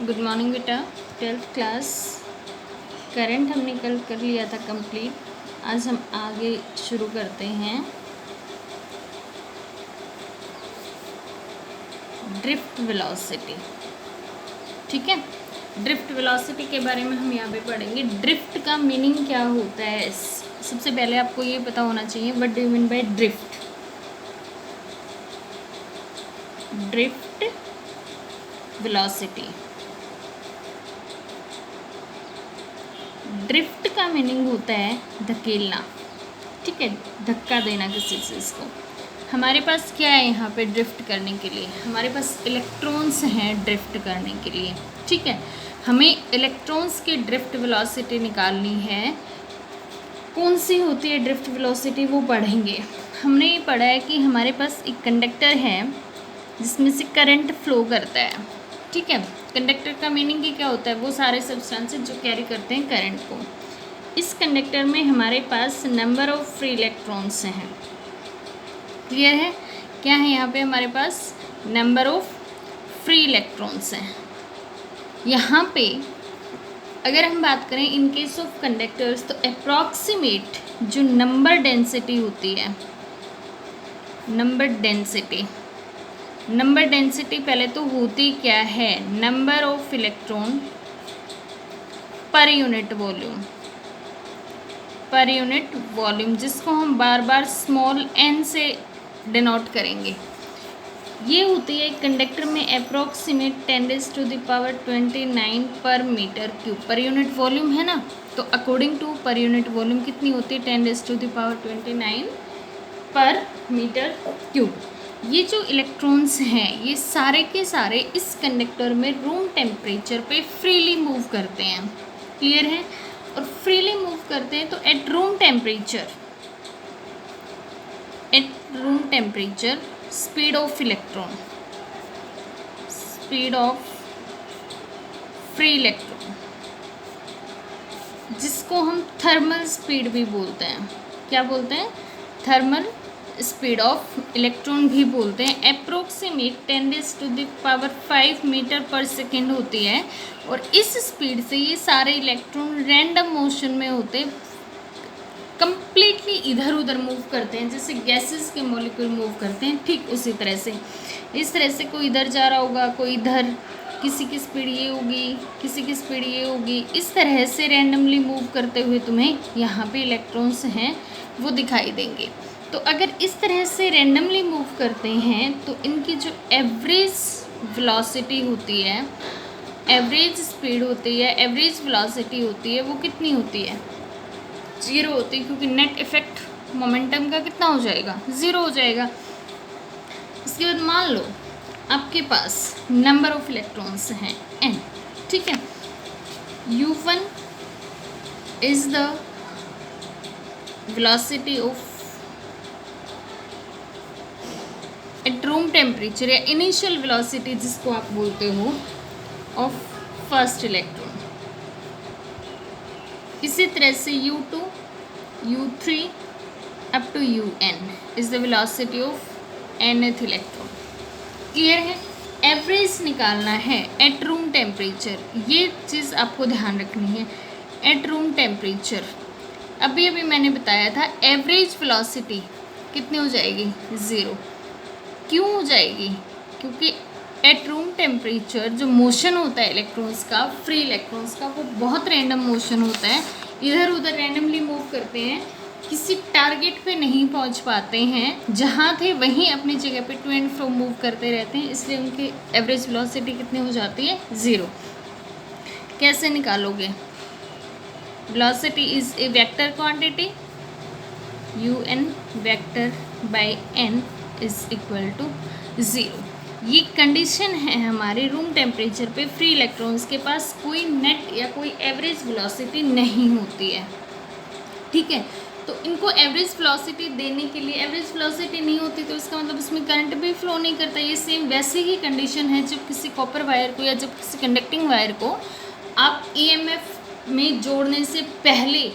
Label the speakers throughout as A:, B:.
A: Good morning बेटा। 12th class current हमने कल कर लिया था कंप्लीट। आज हम आगे शुरू करते हैं ड्रिफ्ट वेलोसिटी। ठीक है, ड्रिफ्ट वेलोसिटी के बारे में हम यहाँ पे पढ़ेंगे। ड्रिफ्ट का मीनिंग क्या होता है, सबसे पहले आपको ये पता होना चाहिए what do you mean by drift. Drift velocity, drift का मीनिंग होता है धकेलना। ठीक है, धक्का देना किसी चीज़ को। हमारे पास क्या है यहाँ पे ड्रिफ्ट करने के लिए? हमारे पास इलेक्ट्रॉन्स हैं ड्रिफ्ट करने के लिए। ठीक है, हमें इलेक्ट्रॉन्स की ड्रिफ्ट वेलोसिटी निकालनी है। कौन सी होती है ड्रिफ्ट वेलोसिटी, वो पढ़ेंगे। हमने ये पढ़ा है कि हमारे पास एक कंडक्टर है जिसमें से करंट फ्लो करता है। ठीक है, कंडक्टर का मीनिंग ही क्या होता है? वो सारे सब्सटेंसेस जो कैरी करते हैं करंट को। इस कंडक्टर में हमारे पास नंबर ऑफ फ्री इलेक्ट्रॉन्स हैं। क्लियर है? क्या है यहाँ पे हमारे पास? नंबर ऑफ फ्री इलेक्ट्रॉन्स हैं। यहाँ पे अगर हम बात करें इन केस ऑफ कंडक्टर्स, तो अप्रॉक्सीमेट जो नंबर डेंसिटी होती है, नंबर डेंसिटी पहले तो होती क्या है? नंबर ऑफ इलेक्ट्रॉन पर यूनिट वॉल्यूम, जिसको हम बार बार स्मॉल n से डिनोट करेंगे। ये होती है कंडक्टर में अप्रॉक्सीमेट 10⁻29 पर metre cube. Per unit volume है ना, तो according to per unit volume कितनी होती है? 10⁻29 पर मीटर क्यूब। ये जो इलेक्ट्रॉन्स हैं ये सारे के सारे इस कंडक्टर में रूम टेम्परेचर पे फ्रीली मूव करते हैं। क्लियर है? और फ्रीली मूव करते हैं तो at room temperature speed of free electron, जिसको हम थर्मल स्पीड भी बोलते हैं। क्या बोलते हैं? थर्मल स्पीड ऑफ इलेक्ट्रॉन भी बोलते हैं। अप्रोक्सीमेट 10⁵ मीटर पर सेकेंड होती है। और इस स्पीड से ये सारे इलेक्ट्रॉन रैंडम मोशन में होते, कंप्लीटली इधर उधर मूव करते हैं, जैसे गैसेस के मॉलिक्यूल मूव करते हैं। ठीक उसी तरह से, इस तरह से कोई इधर जा रहा होगा, कोई इधर, किसी की स्पीड ये होगी, किसी की स्पीड ये होगी। इस तरह से रैंडमली मूव करते हुए तुम्हें यहाँ पे इलेक्ट्रॉन्स हैं वो दिखाई देंगे। तो अगर इस तरह से रैंडमली मूव करते हैं तो इनकी जो एवरेज वेलोसिटी होती है, एवरेज स्पीड होती है, एवरेज वेलोसिटी होती है, वो कितनी होती है? 0 होती है, क्योंकि नेट इफेक्ट मोमेंटम का कितना हो जाएगा? 0 हो जाएगा। इसके बाद मान लो आपके पास नंबर ऑफ इलेक्ट्रॉन्स हैं n। ठीक है, u1 is the velocity of at room temperature, या इनिशियल वेलोसिटी जिसको आप बोलते हो, ऑफ फर्स्ट इलेक्ट्रॉन। इसी तरह से u2, u3 up to un is the velocity of nth electron. Clear है? एवरेज निकालना है एट रूम टेम्परेचर, ये चीज़ आपको ध्यान रखनी है। एट रूम टेम्परेचर अभी मैंने बताया था, एवरेज वेलोसिटी कितनी हो जाएगी? 0। क्यों हो जाएगी? क्योंकि एट रूम टेम्परेचर जो मोशन होता है इलेक्ट्रॉन्स का, फ्री इलेक्ट्रॉन्स का, वो बहुत रैंडम मोशन होता है। इधर उधर रैंडमली मूव करते हैं, किसी टारगेट पे नहीं पहुंच पाते हैं, जहाँ थे वहीं अपनी जगह पे टू एंड फ्रो मूव करते रहते हैं, इसलिए उनकी एवरेज वेलोसिटी कितनी हो जाती है? 0। कैसे निकालोगे? Velocity is a vector quantity, un vector by n is equal to 0। ये कंडीशन है हमारे रूम टेम्परेचर पे फ्री इलेक्ट्रॉन्स के पास कोई नेट या कोई एवरेज वेलोसिटी नहीं होती है। ठीक है, तो इनको एवरेज वेलोसिटी देने के लिए, एवरेज वेलोसिटी नहीं होती तो इसका मतलब इसमें करंट भी फ्लो नहीं करता। ये सेम वैसे ही कंडीशन है जब किसी कॉपर वायर को या जब किसी कंडक्टिंग वायर को आप ईएमएफ में जोड़ने से पहले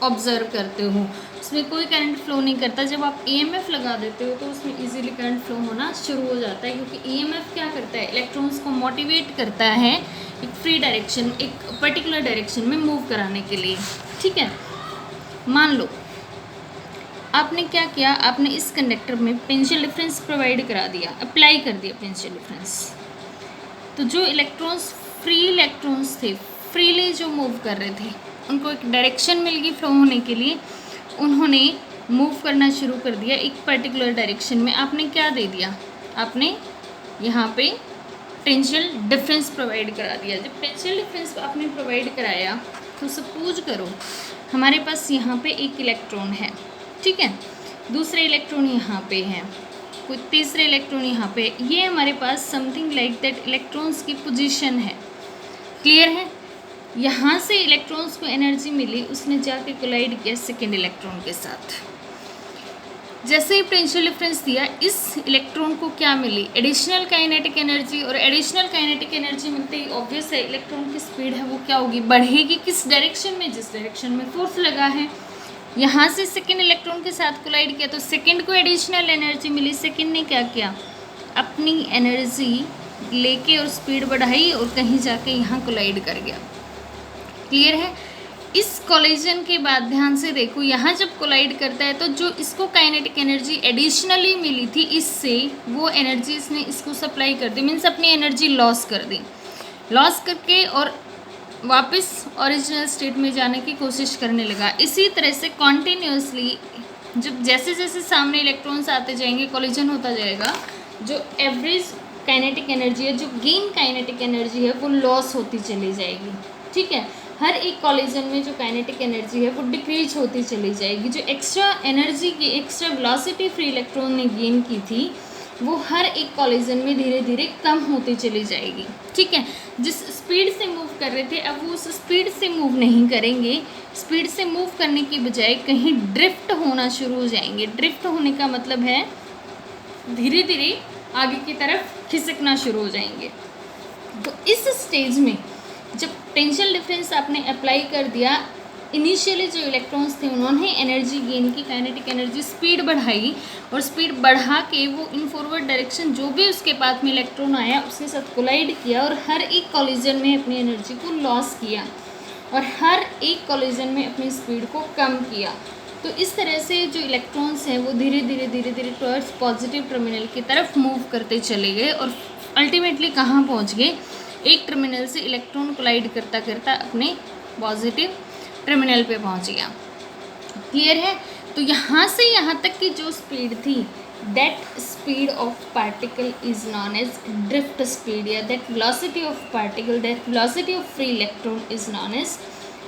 A: ऑब्जर्व करते हो, उसमें कोई करंट फ्लो नहीं करता। जब आप ईएमएफ लगा देते हो तो उसमें इजीली करंट फ्लो होना शुरू हो जाता है, क्योंकि ईएमएफ क्या करता है? इलेक्ट्रॉन्स को मोटिवेट करता है एक फ्री डायरेक्शन, एक पर्टिकुलर डायरेक्शन में मूव कराने के लिए। ठीक है, मान लो आपने क्या किया, आपने इस कंडक्टर में पोटेंशियल डिफरेंस प्रोवाइड करा दिया, अप्लाई कर दिया पोटेंशियल डिफरेंस। तो जो इलेक्ट्रॉन्स, फ्री इलेक्ट्रॉन्स थे, फ्रीली जो मूव कर रहे थे, उनको एक डायरेक्शन मिल गई फ्लो होने के लिए, उन्होंने मूव करना शुरू कर दिया एक पर्टिकुलर डायरेक्शन में। आपने क्या दे दिया, आपने यहाँ पे पोटेंशियल डिफरेंस प्रोवाइड करा दिया। जब पोटेंशियल डिफरेंस आपने प्रोवाइड कराया तो सपोज करो हमारे पास यहाँ पे एक इलेक्ट्रॉन है, ठीक है, दूसरे इलेक्ट्रॉन यहाँ पे है, कोई तीसरे इलेक्ट्रॉन यहाँ पे, ये हमारे पास समथिंग लाइक दैट इलेक्ट्रॉन्स की पोजीशन है। क्लियर है, यहाँ से इलेक्ट्रॉन्स को एनर्जी मिली, उसने जाके कोलाइड किया सेकेंड इलेक्ट्रॉन के साथ। जैसे ही पोटेंशियल डिफरेंस दिया, इस इलेक्ट्रॉन को क्या मिली, एडिशनल काइनेटिक एनर्जी। और एडिशनल काइनेटिक एनर्जी मिलते ही ऑब्वियस है इलेक्ट्रॉन की स्पीड है वो क्या होगी, बढ़ेगी। किस डायरेक्शन में, जिस डायरेक्शन में फोर्स लगा है। यहाँ से सेकेंड इलेक्ट्रॉन के साथ कोलाइड किया तो सेकेंड को एडिशनल एनर्जी मिली। सेकेंड ने क्या किया, अपनी एनर्जी लेके और स्पीड बढ़ाई और कहीं जाके यहाँ कोलाइड कर गया। क्लियर है। इस कोलिजन के बाद ध्यान से देखो, यहाँ जब कोलाइड करता है तो जो इसको काइनेटिक एनर्जी एडिशनली मिली थी इससे, वो एनर्जी इसने इसको सप्लाई कर दी, मीन्स अपनी एनर्जी लॉस कर दी। लॉस करके और वापस ओरिजिनल स्टेट में जाने की कोशिश करने लगा। इसी तरह से कॉन्टिन्यूसली जब जैसे जैसे सामने इलेक्ट्रॉन्स आते जाएंगे, कोलिजन होता जाएगा, जो एवरेज काइनेटिक एनर्जी है, जो गेन काइनेटिक एनर्जी है, वो लॉस होती चली जाएगी। ठीक है, हर एक कोलिजन में जो काइनेटिक एनर्जी है वो डिक्रीज होती चली जाएगी। जो एक्स्ट्रा एनर्जी की, एक्स्ट्रा वेलोसिटी फ्री इलेक्ट्रॉन ने गेन की थी, वो हर एक कोलिजन में धीरे धीरे कम होती चली जाएगी। ठीक है, जिस स्पीड से मूव कर रहे थे अब वो उस स्पीड से मूव नहीं करेंगे। स्पीड से मूव करने की बजाय कहीं ड्रिफ्ट होना शुरू हो जाएंगे। ड्रिफ्ट होने का मतलब है धीरे धीरे आगे की तरफ खिसकना शुरू हो जाएंगे। तो इस स्टेज में जब पोटेंशियल डिफरेंस आपने अप्लाई कर दिया, इनिशियली जो इलेक्ट्रॉन्स थे उन्होंने एनर्जी गेन की, काइनेटिक एनर्जी, स्पीड बढ़ाई और स्पीड बढ़ा के वो इन फॉरवर्ड डायरेक्शन जो भी उसके पास में इलेक्ट्रॉन आया उसके साथ कोलाइड किया और हर एक कोलिजन में अपनी एनर्जी को लॉस किया और हर एक कोलिजन में अपनी स्पीड को कम किया। तो इस तरह से जो इलेक्ट्रॉन्स हैं वो धीरे धीरे टुवर्ड्स पॉजिटिव टर्मिनल की तरफ मूव करते चले गए और अल्टीमेटली कहाँ पहुँच गए, एक टर्मिनल से इलेक्ट्रॉन कोलाइड करता करता अपने पॉजिटिव टर्मिनल पे पहुंच गया। क्लियर है। तो यहाँ से यहाँ तक की जो स्पीड थी, that speed of particle is known as drift speed, या that velocity of particle, that velocity of free electron is known as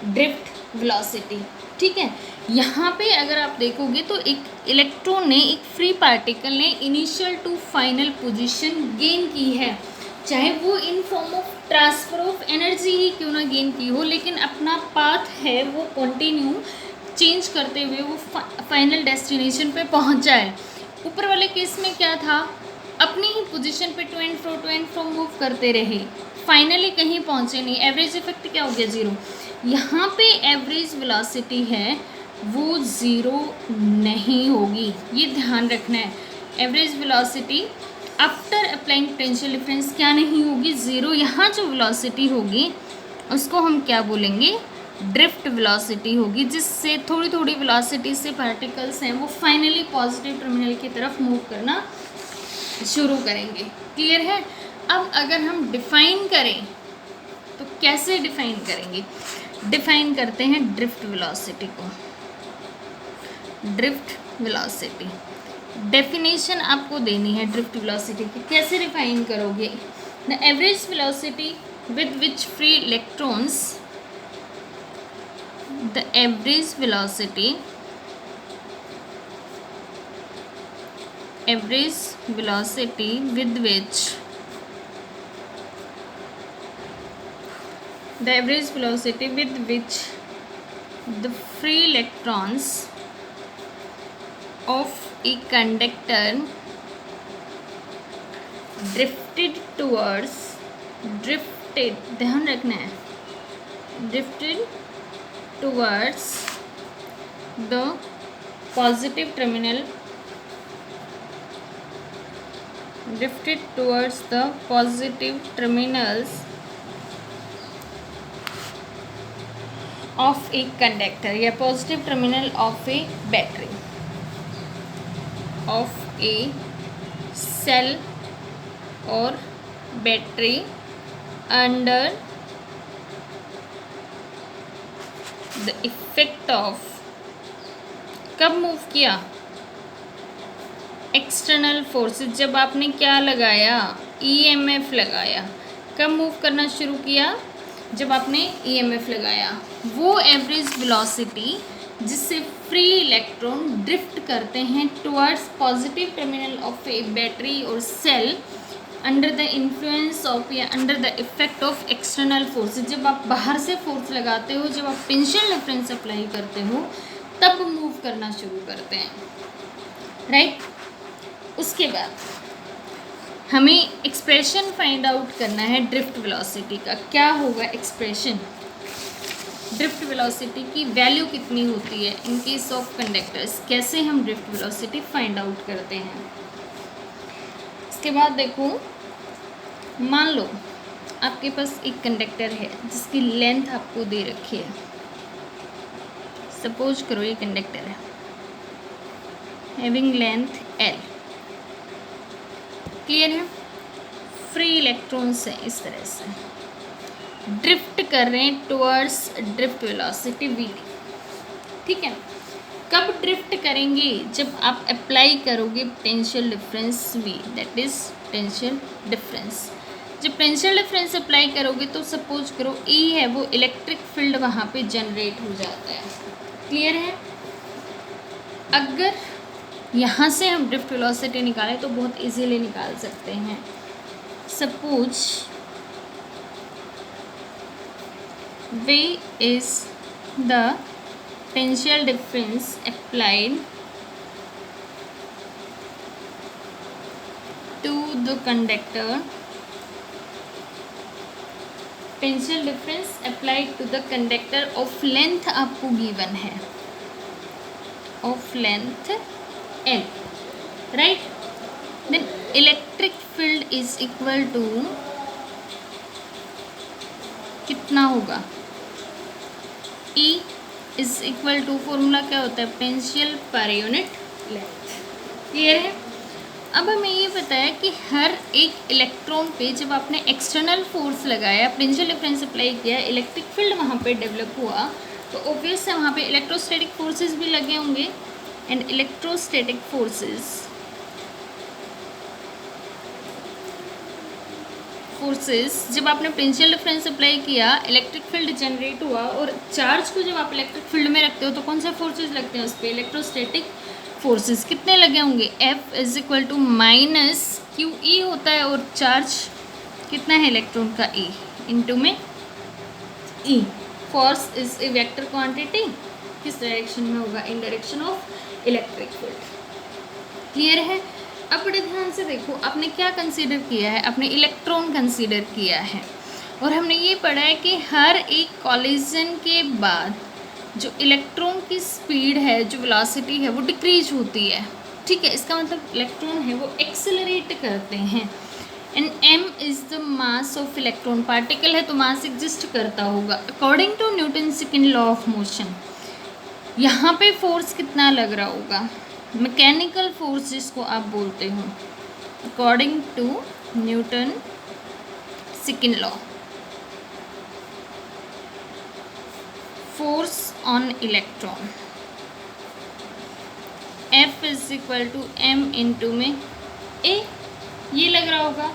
A: drift velocity. ठीक है, यहाँ पे अगर आप देखोगे तो एक इलेक्ट्रॉन ने, एक फ्री पार्टिकल ने initial to final position gain की है, चाहे वो in form of transfer of energy ही क्यों ना गेन की हो, लेकिन अपना पाथ है वो कंटिन्यू चेंज करते हुए वो फाइनल डेस्टिनेशन पे पहुंचा है। ऊपर वाले केस में क्या था, अपनी ही पोजीशन पे टू एंड फ्रो मूव करते रहे, फाइनली कहीं पहुंचे नहीं। एवरेज इफेक्ट क्या हो गया, ज़ीरो। यहाँ पे एवरेज वेलोसिटी है वो ज़ीरो नहीं होगी, ये ध्यान रखना है। Average velocity after applying potential difference क्या नहीं होगी, ज़ीरो। यहाँ जो वेलोसिटी होगी उसको हम क्या बोलेंगे, ड्रिफ्ट वेलोसिटी होगी, जिससे थोड़ी थोड़ी वेलोसिटी से पार्टिकल्स हैं वो फाइनली पॉजिटिव टर्मिनल की तरफ मूव करना शुरू करेंगे। क्लियर है। अब अगर हम डिफाइन करें तो कैसे डिफाइन करेंगे, डिफाइन करते हैं ड्रिफ्ट वेलोसिटी को। ड्रिफ्ट वेलोसिटी डेफिनेशन आपको देनी है ड्रिफ्ट वेलोसिटी की। कैसे डिफाइन करोगे, the average velocity with which free electrons, the average velocity with which the average velocity with which the free electrons of a conductor ध्यान रखना है, drifted towards the positive terminal, drifted towards the positive terminals of a conductor या positive terminal of a battery of a cell और battery under the effect of, कब move किया, external forces, जब आपने क्या लगाया, ईएमएफ लगाया। कब मूव करना शुरू किया, जब आपने ईएमएफ लगाया। वो एवरेज वेलोसिटी जिससे फ्री इलेक्ट्रॉन ड्रिफ्ट करते हैं towards positive terminal of a battery और cell under the influence of या under the effect of external forces. जब आप बाहर से फोर्स लगाते हो, जब आप पोटेंशियल डिफरेंस अप्लाई करते हो, तब मूव करना शुरू करते हैं, राइट। उसके बाद हमें एक्सप्रेशन फाइंड आउट करना है ड्रिफ्ट वेलोसिटी का। क्या होगा एक्सप्रेशन, ड्रिफ्ट वेलोसिटी की वैल्यू कितनी होती है इन केस ऑफ कंडक्टर्स, कैसे हम ड्रिफ्ट वेलोसिटी फाइंड आउट करते हैं। इसके बाद देखो, मान लो आपके पास एक कंडक्टर है जिसकी लेंथ आपको दे रखी है। सपोज करो ये कंडक्टर है हैविंग लेंथ L, क्लियर है। फ्री इलेक्ट्रॉन्स हैं इस तरह से, ड्रिफ्ट कर रहे हैं टुवर्ड्स ड्रिफ्ट वेलोसिटी v, ठीक है। कब ड्रिफ्ट करेंगे, जब आप अप्लाई करोगे potential difference v, that is potential difference. जब पोटेंशियल डिफरेंस अप्लाई करोगे तो सपोज करो E है, वो इलेक्ट्रिक फील्ड वहाँ पे जनरेट हो जाता है, क्लियर है। अगर यहाँ से हम ड्रिफ्ट वेलोसिटी निकालें तो बहुत इजीली निकाल सकते हैं। Suppose V is the potential difference applied to the conductor, potential difference applied to the conductor of length आपको given है, of length L, right? Then electric field is equal to कितना होगा, E is equal to, formula क्या होता है, potential per unit length, clear है। अब हमें ये पता है कि हर एक इलेक्ट्रॉन पे जब आपने एक्सटर्नल फोर्स लगाया, पोटेंशियल डिफरेंस अप्लाई किया, इलेक्ट्रिक फील्ड वहाँ पे डेवलप हुआ, तो ऑब्वियस है वहाँ पे इलेक्ट्रोस्टैटिक फोर्सेस भी लगे होंगे। एंड इलेक्ट्रोस्टैटिक फोर्सेस जब आपने पोटेंशियल डिफरेंस अप्लाई किया, इलेक्ट्रिक फील्ड जनरेट हुआ, और चार्ज को जब आप इलेक्ट्रिक फील्ड में रखते हो तो कौन से फोर्सेस लगते हैं उस पर, इलेक्ट्रोस्टैटिक फोर्सेस। कितने लगे होंगे, F is equal to minus Q E होता है, और चार्ज कितना है इलेक्ट्रॉन का, E इंटू में E। Force is a vector quantity, किस डायरेक्शन में होगा, in direction of electric field, clear है। अब बड़े ध्यान से देखो, आपने क्या कंसीडर किया है, आपने इलेक्ट्रॉन कंसीडर किया है, और हमने ये पढ़ा है कि हर एक कॉलिजन के बाद जो इलेक्ट्रॉन की स्पीड है, जो वेलोसिटी है, वो डिक्रीज होती है, ठीक है। इसका मतलब इलेक्ट्रॉन है वो एक्सेलरेट करते हैं। And m is the mass of electron, particle है तो मास एग्जिस्ट करता होगा। According to Newton second law of motion, यहाँ पे फोर्स कितना लग रहा होगा, मैकेनिकल फोर्स जिसको आप बोलते हो, according to Newton second law, force on electron F is equal to m into में A, ये लग रहा होगा।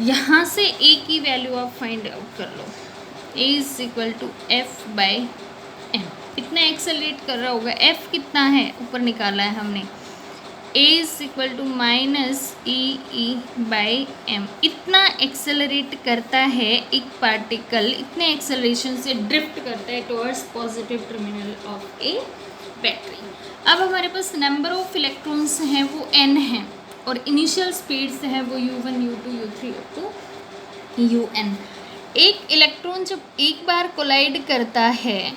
A: यहाँ से A की वैल्यू आप फाइंड आउट कर लो, A is equal to F by M, इतना एक्सेलरेट कर रहा होगा। F कितना है, ऊपर निकाला है हमने, A is equal to minus E by M, इतना एक्सेलरेट करता है एक पार्टिकल, इतने एक्सेलरेशन से ड्रिफ्ट करता है towards positive terminal of a battery. अब हमारे पास नंबर ऑफ इलेक्ट्रॉन्स हैं वो n हैं, और इनिशियल स्पीड्स हैं वो u1 u2 u3 up to un। एक इलेक्ट्रॉन जब एक बार कोलाइड करता है,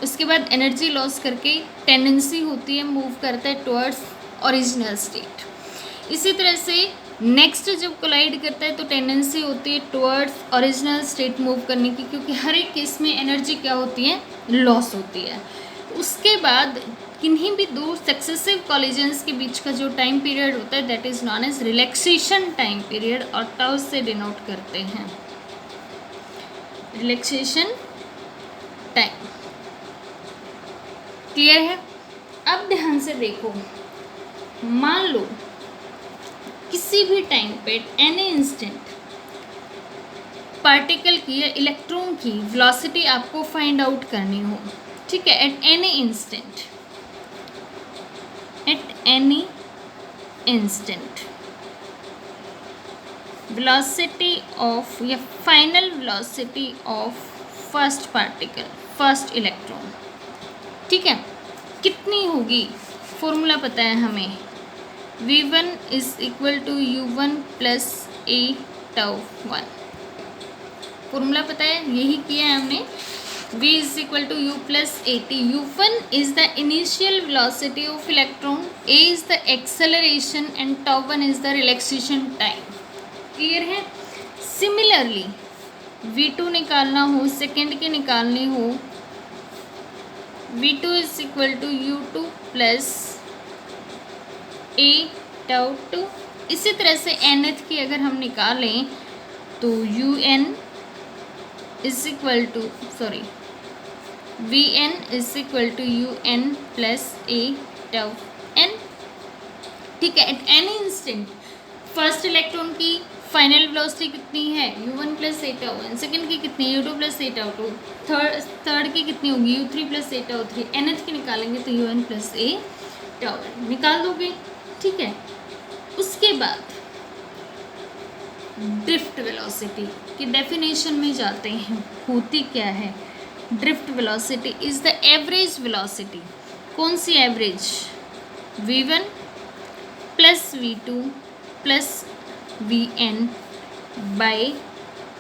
A: उसके बाद एनर्जी लॉस करके टेंडेंसी होती है मूव करता है टुवर्ड्स ओरिजिनल स्टेट। इसी तरह से नेक्स्ट जब कोलाइड करता है तो टेंडेंसी होती है टुवर्ड्स ओरिजिनल स्टेट मूव करने की, क्योंकि हर एक केस में एनर्जी क्या होती है, लॉस होती है। उसके बाद किन्हीं भी दो सक्सेसिव कॉलिजन्स के बीच का जो टाइम पीरियड होता है that is known age relaxation time period, और टाउ से डिनोट करते हैं, रिलैक्सेशन टाइम। क्लियर है? अब ध्यान से देखो, मान लो किसी भी टाइम पे एनी इंस्टेंट पार्टिकल की या इलेक्ट्रॉन की वेलोसिटी आपको फाइंड आउट करनी हो, ठीक है, at any instant, at any instant velocity of या final velocity of first particle, first electron, ठीक है, कितनी होगी? फॉर्मूला पता है हमें, v1 is equal to u1 plus a tau 1। Formula पता है, यही किया है हमने। v is equal to u plus a t। u1 is the initial velocity of electron, a is the acceleration and tau 1 is the relaxation time. Clear है? Similarly v2 निकालना हो, second के निकालने हो, v2 is equal to u2 plus a tau 2। इसी तरह से nth की अगर हम निकालें तो un is equal to vn इज इक्वल टू un plus a tau n, ठीक है। At any instant first electron की फाइनल वेलोसिटी कितनी है, u1 plus a tau 1, second की कितनी, u2 plus a tau 2, third की कितनी होगी, u3 plus a tau 3, nth की निकालेंगे तो un प्लस a टाउ 1 निकाल दोगे, ठीक है। उसके बाद ड्रिफ्ट वेलोसिटी की डेफिनेशन में जाते हैं, होती क्या है? Drift velocity is the average velocity, कौन सी average, v1 plus v2 plus vn by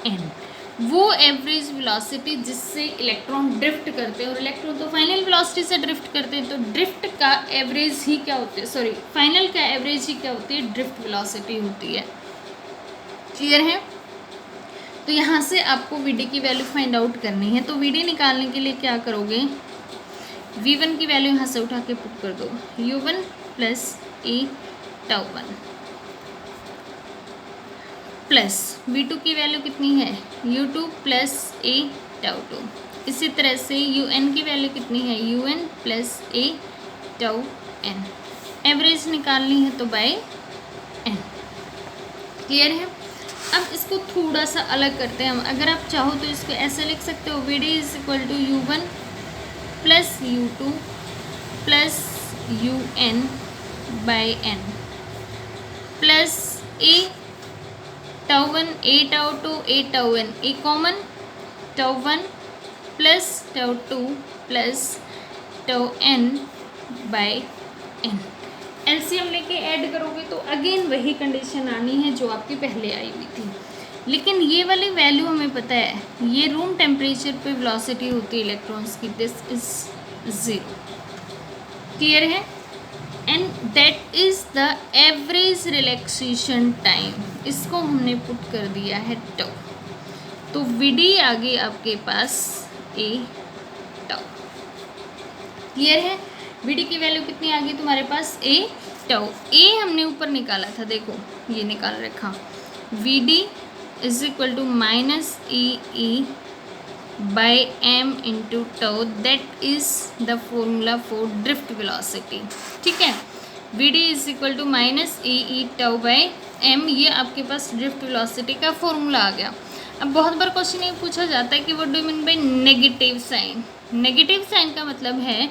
A: n, वो एवरेज वेलोसिटी जिससे इलेक्ट्रॉन ड्रिफ्ट करते हैं, और इलेक्ट्रॉन तो फाइनल वेलोसिटी से ड्रिफ्ट करते हैं, तो ड्रिफ्ट का एवरेज ही क्या होती है, फाइनल का एवरेज ही क्या होती है, ड्रिफ्ट वेलोसिटी होती है। क्लियर है? तो यहाँ से आपको vd की वैल्यू फाइंड आउट करनी है, तो vd निकालने के लिए क्या करोगे, v1 की वैल्यू यहाँ से उठा के पुट कर दो, u1 plus a tau 1 plus v2 की वैल्यू कितनी है, u2 प्लस a टाउ 2। इसी तरह से un की वैल्यू कितनी है, un plus a tau n। Average निकालनी है तो बाय n। क्लियर है? अब इसको थोड़ा सा अलग करते हैं हम। अगर आप चाहो तो इसको ऐसे लिख सकते हो, vd is equal to u1 plus u2 plus un by n plus a tau 1 a tau 2 a tau n, a common, tau 1 plus tau 2 plus tau n by n। LCM लेके ऐड करोगे तो again वही condition आनी है जो आपकी पहले आई हुई थी, लेकिन ये वाली वैल्यू हमें पता है, ये रूम टेम्परेचर पे वेलोसिटी होती है इलेक्ट्रॉन्स की, दिस इज 0। क्लियर है? And that is the average relaxation time, इसको हमने पुट कर दिया है टाउ, तो vd आ गई आपके पास a टाउ। क्लियर है? vd की वैल्यू कितनी आ गई तुम्हारे पास, a टाउ। a हमने ऊपर निकाला था, देखो ये निकाल रखा, vd is equal to minus e by m into tau, that is the formula for drift velocity. ठीक है, vd is equal to minus e tau by m, ये आपके पास ड्रिफ्ट वेलोसिटी का फॉर्मूला आ गया। अब बहुत बार क्वेश्चन ये पूछा जाता है कि what do mean by negative sign. Negative sign का मतलब है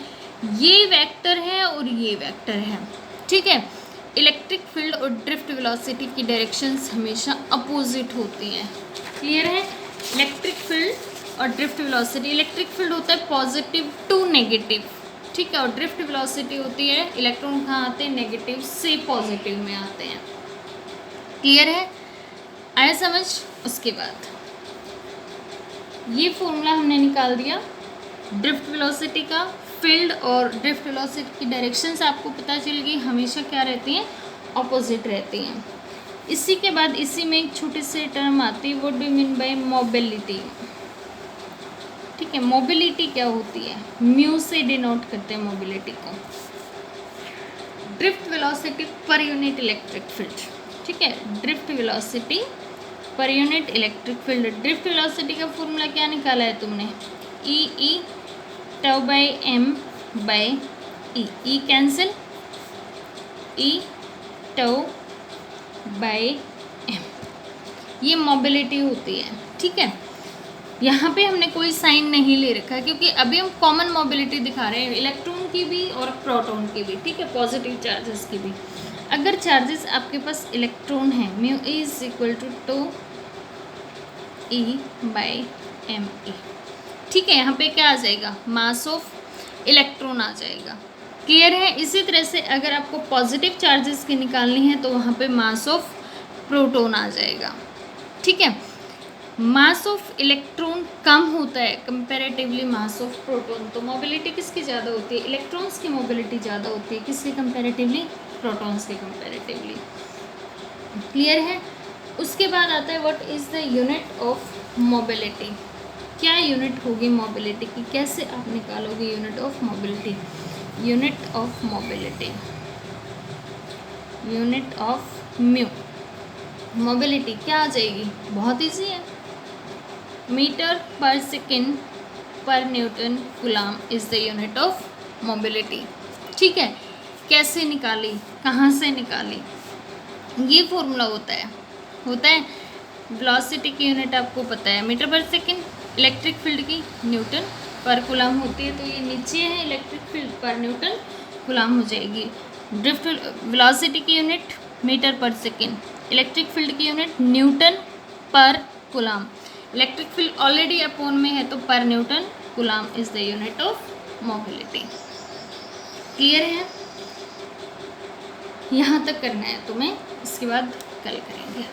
A: ये वेक्टर है और ये वेक्टर है, ठीक है। इलेक्ट्रिक फील्ड और ड्रिफ्ट वेलोसिटी की डायरेक्शंस हमेशा अपोजिट होती हैं। क्लियर है? इलेक्ट्रिक फील्ड और ड्रिफ्ट वेलोसिटी, इलेक्ट्रिक फील्ड होता है पॉजिटिव टू नेगेटिव, ठीक है, और ड्रिफ्ट वेलोसिटी होती है इलेक्ट्रॉन कहाँ आते हैं, नेगेटिव से पॉजिटिव में आते हैं। क्लियर है? आया समझ? उसके बाद ये फॉर्मूला हमने निकाल दिया ड्रिफ्ट वेलोसिटी का। फील्ड और ड्रिफ्ट वेलोसिटी की डायरेक्शंस आपको पता चल गई, हमेशा क्या रहती हैं, ऑपोजिट रहती हैं। इसी के बाद इसी में एक छोटी सी टर्म आती है, what do you mean by mobility. ठीक है, मोबिलिटी क्या होती है, म्यू से डिनोट करते हैं मोबिलिटी को। Drift velocity per unit electric field. ठीक है, drift velocity per unit electric field. Drift velocity का फॉर्मूला क्या निकाला है तुमने, E tau by M by E cancel, E tau by M, ये मोबिलिटी होती है। ठीक है, यहाँ पे हमने कोई साइन नहीं ले रखा क्योंकि अभी हम कॉमन मोबिलिटी दिखा रहे हैं, इलेक्ट्रॉन की भी और प्रोटॉन की भी। ठीक है, पॉजिटिव चार्जेस की भी। अगर चार्जेस आपके पास इलेक्ट्रॉन है, mu is equal to e by m e. ठीक है, यहाँ पे क्या आ जाएगा, मास ऑफ इलेक्ट्रॉन आ जाएगा। क्लियर है। इसी तरह से अगर आपको पॉजिटिव चार्जेस की निकालनी है तो वहाँ पे मास ऑफ प्रोटॉन आ जाएगा। ठीक है, मास ऑफ इलेक्ट्रॉन कम होता है कंपैरेटिवली मास ऑफ प्रोटॉन, तो मोबिलिटी किसकी ज़्यादा होती है, इलेक्ट्रॉन्स की मोबिलिटी ज़्यादा होती है, किसके कंपैरेटिवली, प्रोटॉन्स के कंपैरेटिवली। क्लियर है। उसके बाद आता है what is the unit of mobility, क्या यूनिट होगी मोबिलिटी की, कैसे आप निकालोगे unit of mobility. Unit of mobility, unit of mu, mobility क्या आ जाएगी, बहुत इजी है, मीटर पर सेकेंड पर Newton coulomb is the unit of mobility. ठीक है, कैसे निकाली, कहाँ से निकाली, ये फॉर्मूला होता है वेलोसिटी की यूनिट आपको पता है मीटर पर सेकेंड, इलेक्ट्रिक फील्ड की न्यूटन पर कूलम होती है, तो ये नीचे है इलेक्ट्रिक फील्ड पर न्यूटन कूलम हो जाएगी। ड्रिफ्ट वेलोसिटी की यूनिट मीटर पर सेकेंड, इलेक्ट्रिक फील्ड की यूनिट न्यूटन पर coulomb, electric field already upon में है तो पर Newton coulomb is the unit of mobility. Clear है, यहाँ तक करना है तुम्हें, इसके बाद कल करेंगे।